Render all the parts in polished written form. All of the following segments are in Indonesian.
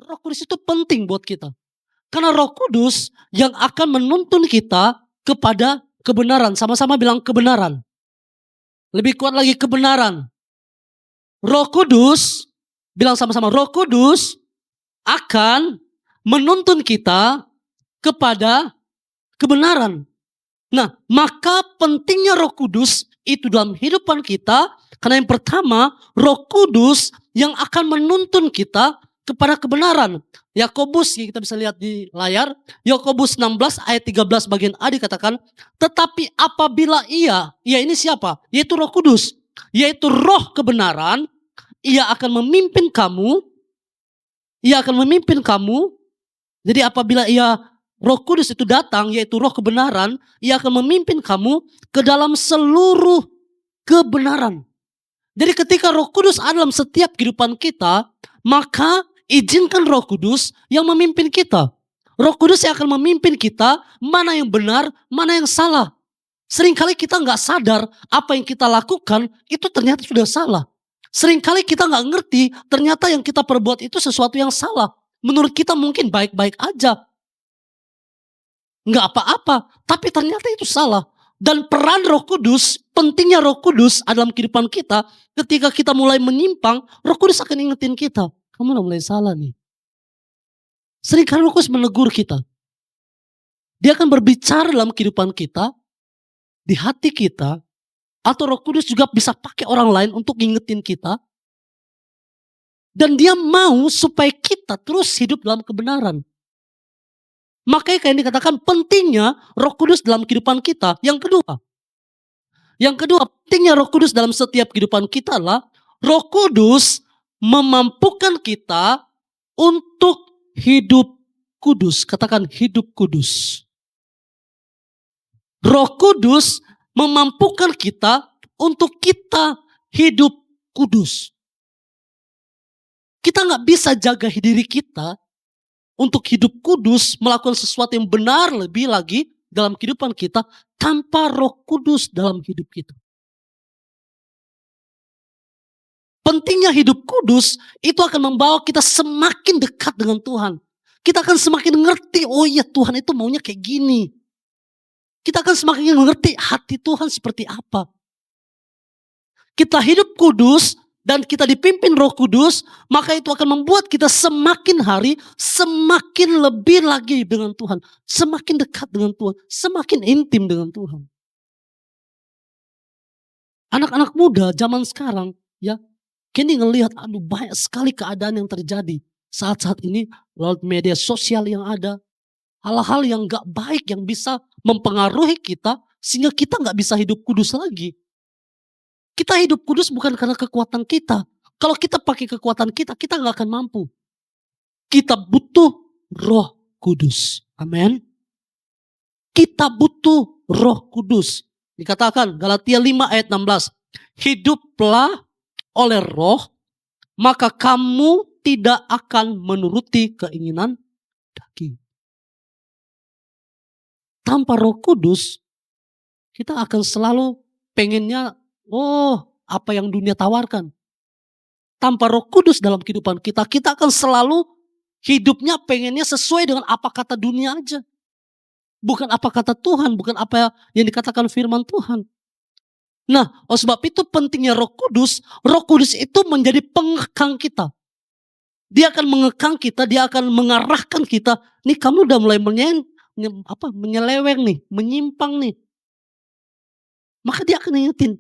Roh Kudus itu penting buat kita. Karena Roh Kudus yang akan menuntun kita kepada kebenaran. Sama-sama bilang kebenaran. Lebih kuat lagi kebenaran. Roh Kudus, bilang sama-sama, Roh Kudus akan menuntun kita kepada kebenaran. Nah, maka pentingnya Roh Kudus itu dalam kehidupan kita, karena yang pertama, Roh Kudus yang akan menuntun kita kepada kebenaran. Yakobus, kita bisa lihat di layar, Yakobus 16 ayat 13 bagian A dikatakan, tetapi apabila ia ini siapa? Yaitu Roh Kudus, yaitu roh kebenaran, ia akan memimpin kamu. Jadi apabila Roh Kudus itu datang, yaitu roh kebenaran, ia akan memimpin kamu ke dalam seluruh kebenaran. Jadi ketika Roh Kudus ada dalam setiap kehidupan kita, maka izinkan Roh Kudus yang memimpin kita. Roh Kudus yang akan memimpin kita mana yang benar, mana yang salah. Seringkali kita nggak sadar apa yang kita lakukan itu ternyata sudah salah. Seringkali kita nggak ngerti ternyata yang kita perbuat itu sesuatu yang salah. Menurut kita mungkin baik-baik aja. Nggak apa-apa, tapi ternyata itu salah. Dan peran Roh Kudus, pentingnya Roh Kudus dalam kehidupan kita, ketika kita mulai menyimpang, Roh Kudus akan ingetin kita, kamu udah mulai salah nih. Seringkali Roh Kudus menegur kita. Dia akan berbicara dalam kehidupan kita, di hati kita, atau Roh Kudus juga bisa pakai orang lain untuk ngingetin kita. Dan dia mau supaya kita terus hidup dalam kebenaran. Makanya kayak dikatakan pentingnya Roh Kudus dalam kehidupan kita. Yang kedua, pentingnya Roh Kudus dalam setiap kehidupan kita adalah Roh Kudus memampukan kita untuk hidup kudus. Katakan hidup kudus. Roh Kudus memampukan kita untuk kita hidup kudus. Kita nggak bisa jaga diri kita untuk hidup kudus, melakukan sesuatu yang benar lebih lagi dalam kehidupan kita tanpa Roh Kudus dalam hidup kita. Pentingnya hidup kudus itu akan membawa kita semakin dekat dengan Tuhan. Kita akan semakin ngerti, oh iya Tuhan itu maunya kayak gini. Kita akan semakin mengerti hati Tuhan seperti apa. Kita hidup kudus dan kita dipimpin Roh Kudus, maka itu akan membuat kita semakin hari semakin lebih lagi dengan Tuhan, semakin dekat dengan Tuhan, semakin intim dengan Tuhan. Anak-anak muda zaman sekarang ya, kini ngelihat banyak sekali keadaan yang terjadi saat-saat ini lewat media sosial yang ada, hal-hal yang gak baik yang bisa mempengaruhi kita sehingga kita gak bisa hidup kudus lagi. Kita hidup kudus bukan karena kekuatan kita. Kalau kita pakai kekuatan kita, kita gak akan mampu. Kita butuh Roh Kudus. Amin. Kita butuh Roh Kudus. Dikatakan Galatia 5 ayat 16. Hiduplah oleh Roh, maka kamu tidak akan menuruti keinginan daging. Tanpa Roh Kudus, kita akan selalu pengennya apa yang dunia tawarkan. Tanpa Roh Kudus dalam kehidupan kita, kita akan selalu hidupnya pengennya sesuai dengan apa kata dunia aja. Bukan apa kata Tuhan, bukan apa yang dikatakan firman Tuhan. Nah, sebab itu pentingnya Roh Kudus. Roh Kudus itu menjadi pengekang kita. Dia akan mengekang kita, dia akan mengarahkan kita. Nih kamu udah mulai menyeleweng nih, menyimpang nih. Maka dia akan ingetin.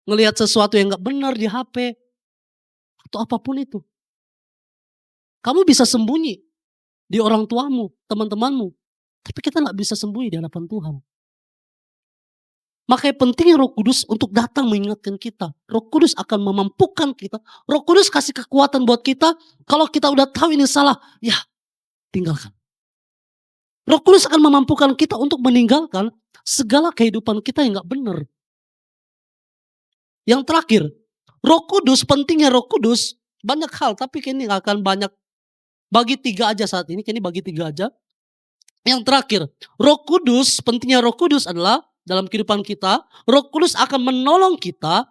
Ngelihat sesuatu yang gak benar di HP. Atau apapun itu. Kamu bisa sembunyi di orang tuamu, teman-temanmu. Tapi kita gak bisa sembunyi di hadapan Tuhan. Makanya pentingnya Roh Kudus untuk datang mengingatkan kita. Roh Kudus akan memampukan kita. Roh Kudus kasih kekuatan buat kita. Kalau kita udah tahu ini salah, ya tinggalkan. Roh Kudus akan memampukan kita untuk meninggalkan segala kehidupan kita yang gak benar. Yang terakhir, Roh Kudus, pentingnya Roh Kudus, banyak hal, tapi kini gak akan banyak. Bagi 3 aja saat ini, kini bagi 3 aja. Yang terakhir, Roh Kudus, pentingnya Roh Kudus adalah dalam kehidupan kita, Roh Kudus akan menolong kita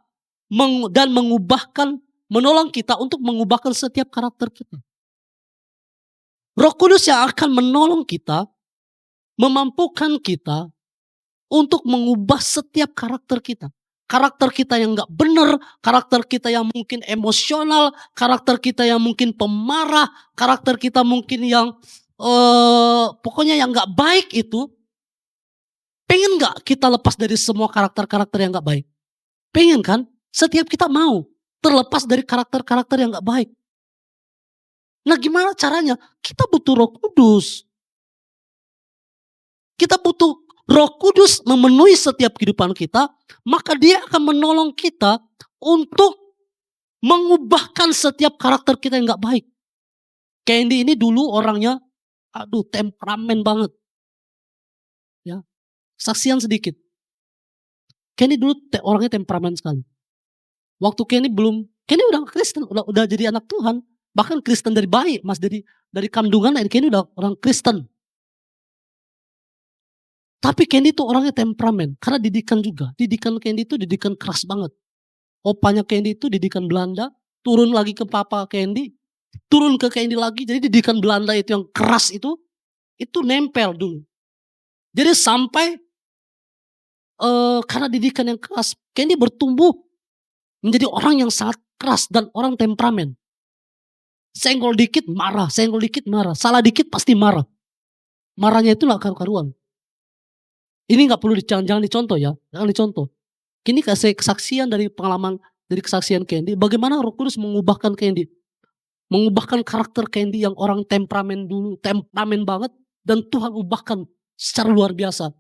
dan mengubahkan menolong kita untuk mengubahkan setiap karakter kita. Roh Kudus yang akan menolong kita, memampukan kita untuk mengubah setiap karakter kita. Karakter kita yang gak benar, karakter kita yang mungkin emosional, karakter kita yang mungkin pemarah, karakter kita mungkin yang pokoknya yang gak baik itu. Pengen gak kita lepas dari semua karakter-karakter yang gak baik? Pengen kan? Setiap kita mau terlepas dari karakter-karakter yang gak baik. Nah gimana caranya? Kita butuh Roh Kudus. Kita butuh Roh Kudus memenuhi setiap kehidupan kita, maka Dia akan menolong kita untuk mengubahkan setiap karakter kita yang gak baik. Candy ini dulu orangnya, temperamen banget. Ya, saksian sedikit. Candy dulu orangnya temperamen sekali. Waktu Candy udah Kristen, udah jadi anak Tuhan, bahkan Kristen dari bayi, mas dari kandungan, Candy udah orang Kristen. Tapi Candy itu orangnya temperamen, karena didikan juga. Didikan Candy itu didikan keras banget. Opanya Candy itu didikan Belanda, turun lagi ke papa Candy, turun ke Candy lagi, jadi didikan Belanda itu yang keras itu nempel dulu. Jadi sampai karena didikan yang keras, Candy bertumbuh menjadi orang yang sangat keras dan orang temperamen. Senggol dikit marah, salah dikit pasti marah. Marahnya itu gak karu-karuan. Ini gak perlu jangan dicontoh ya, jangan dicontoh. Ini kasih kesaksian dari pengalaman, dari kesaksian Candy, bagaimana Roh Kudus mengubahkan Candy. Mengubahkan karakter Candy yang orang temperamen dulu, temperamen banget, dan Tuhan ubahkan secara luar biasa.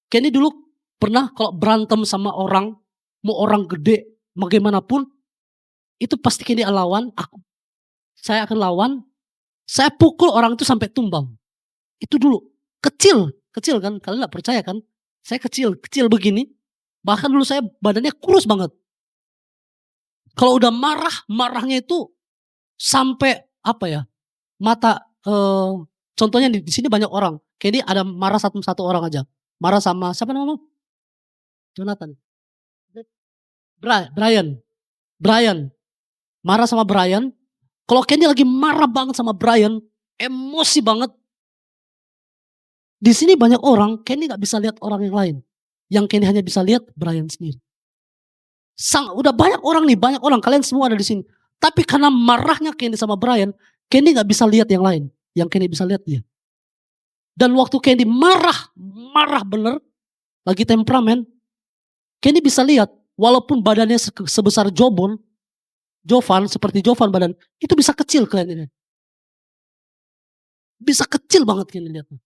Candy dulu pernah kalau berantem sama orang, mau orang gede, bagaimanapun, itu pasti Candy lawan, saya akan lawan, saya pukul orang itu sampai tumbang. Itu dulu, kecil kan, kalian gak percaya kan, saya kecil begini, bahkan dulu saya badannya kurus banget. Kalau udah marahnya itu sampai mata, contohnya di sini banyak orang, Candy ada marah satu orang aja, marah sama siapa namanya? Jonathan, Brian, marah sama Brian. Kalau Candy lagi marah banget sama Brian, emosi banget. Di sini banyak orang, Candy gak bisa lihat orang yang lain. Yang Candy hanya bisa lihat Brian sendiri. Udah banyak orang, kalian semua ada di sini. Tapi karena marahnya Candy sama Brian, Candy gak bisa lihat yang lain. Yang Candy bisa lihat dia. Dan waktu Candy marah bener, lagi temperamen, Candy bisa lihat, walaupun badannya sebesar Jovan, seperti Jovan badan, itu bisa kecil kalian ini. Bisa kecil banget Candy lihatnya.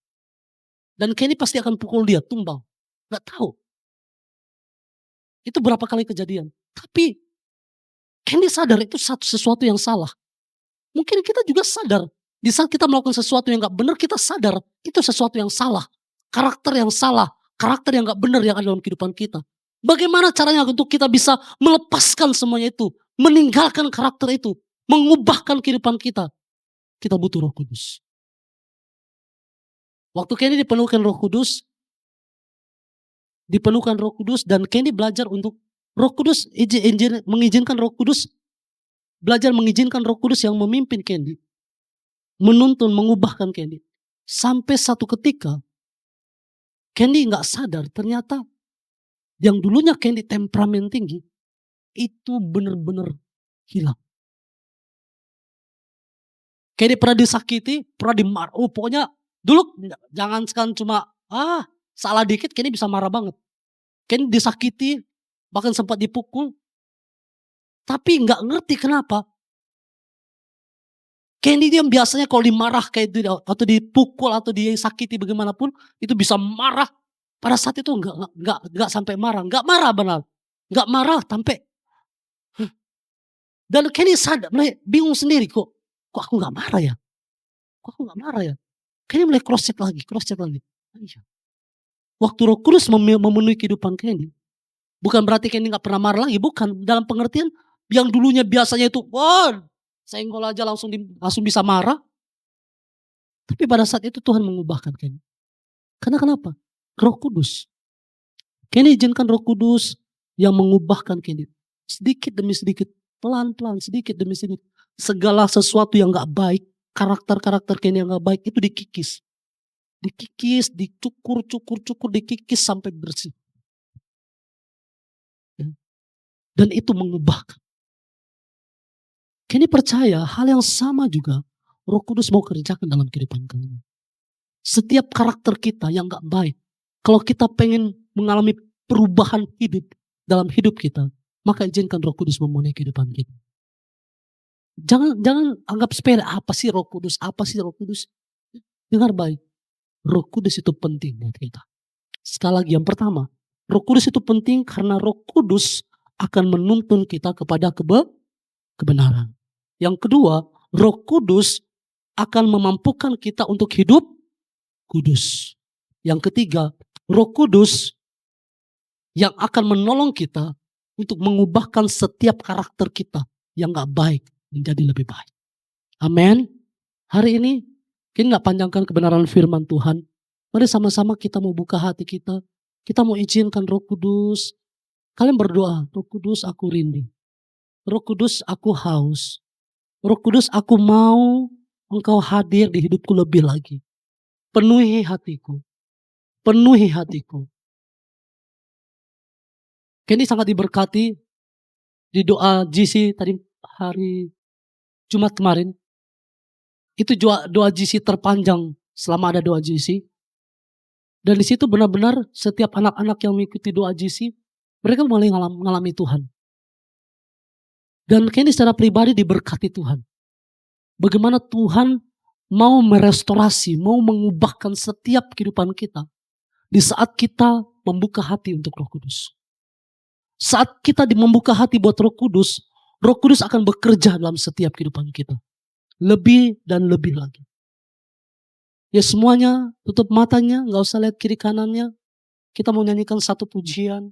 Dan Candy pasti akan pukul dia, tumbang. Gak tahu. Itu berapa kali kejadian. Tapi Candy sadar itu sesuatu yang salah. Mungkin kita juga sadar. Di saat kita melakukan sesuatu yang gak benar, kita sadar itu sesuatu yang salah. Karakter yang salah. Karakter yang gak benar yang ada dalam kehidupan kita. Bagaimana caranya untuk kita bisa melepaskan semuanya itu. Meninggalkan karakter itu. Mengubahkan kehidupan kita. Kita butuh Roh Kudus. Waktu Candy dipenuhkan Roh Kudus dan Candy belajar untuk Roh Kudus mengizinkan Roh Kudus, belajar mengizinkan Roh Kudus yang memimpin Candy, menuntun, mengubahkan Candy. Sampai satu ketika Candy gak sadar ternyata yang dulunya Candy temperamen tinggi itu benar-benar hilang. Candy pernah disakiti, pernah dimarah, pokoknya dulu jangan sekarang cuma salah dikit Candy bisa marah banget. Candy disakiti, bahkan sempat dipukul. Tapi gak ngerti kenapa. Candy dia biasanya kalau dimarah kayak itu, atau dipukul atau disakiti bagaimanapun, itu bisa marah. Pada saat itu gak sampai marah, gak marah benar. Gak marah sampai. Dan Candy sadar, mulai bingung sendiri kok aku gak marah ya? Kok aku gak marah ya? Candy mulai cross check lagi. Waktu Roh Kudus memenuhi kehidupan Candy, bukan berarti Candy gak pernah marah lagi, bukan. Dalam pengertian yang dulunya biasanya itu, senggol aja langsung bisa marah. Tapi pada saat itu Tuhan mengubahkan Candy. Karena kenapa? Roh Kudus. Candy izinkan Roh Kudus yang mengubahkan Candy. Sedikit demi sedikit. Pelan-pelan, sedikit demi sedikit. Segala sesuatu yang gak baik, karakter-karakter Kenny yang gak baik itu dikikis. Dikikis, dicukur, dikikis sampai bersih. Dan itu mengubahkan. Kenny percaya hal yang sama juga Roh Kudus mau kerjakan dalam kehidupan kamu. Setiap karakter kita yang gak baik, kalau kita pengen mengalami perubahan hidup dalam hidup kita, maka izinkan Roh Kudus memenuhi kehidupan kita. Jangan anggap sepele, apa sih Roh Kudus? Apa sih Roh Kudus? Dengar baik. Roh Kudus itu penting buat kita. Sekali lagi, yang pertama, Roh Kudus itu penting karena Roh Kudus akan menuntun kita kepada kebenaran. Yang kedua, Roh Kudus akan memampukan kita untuk hidup kudus. Yang ketiga, Roh Kudus yang akan menolong kita untuk mengubahkan setiap karakter kita yang gak baik menjadi lebih baik. Amin. Hari ini kita gak panjangkan kebenaran firman Tuhan. Mari sama-sama kita mau buka hati kita. Kita mau izinkan Roh Kudus. Kalian berdoa, Roh Kudus aku rindu. Roh Kudus aku haus. Roh Kudus aku mau Engkau hadir di hidupku lebih lagi. Penuhi hatiku. Penuhi hatiku. Kenny sangat diberkati di doa GC tadi hari Jumat kemarin. Itu doa GC terpanjang selama ada doa GC. Dan di situ benar-benar setiap anak-anak yang mengikuti doa GC, mereka mulai mengalami Tuhan. Dan Kenny secara pribadi diberkati Tuhan. Bagaimana Tuhan mau merestorasi, mau mengubahkan setiap kehidupan kita. Di saat kita membuka hati untuk Roh Kudus. Saat kita membuka hati buat Roh Kudus akan bekerja dalam setiap kehidupan kita. Lebih dan lebih lagi. Ya semuanya tutup matanya, gak usah lihat kiri kanannya. Kita mau nyanyikan satu pujian.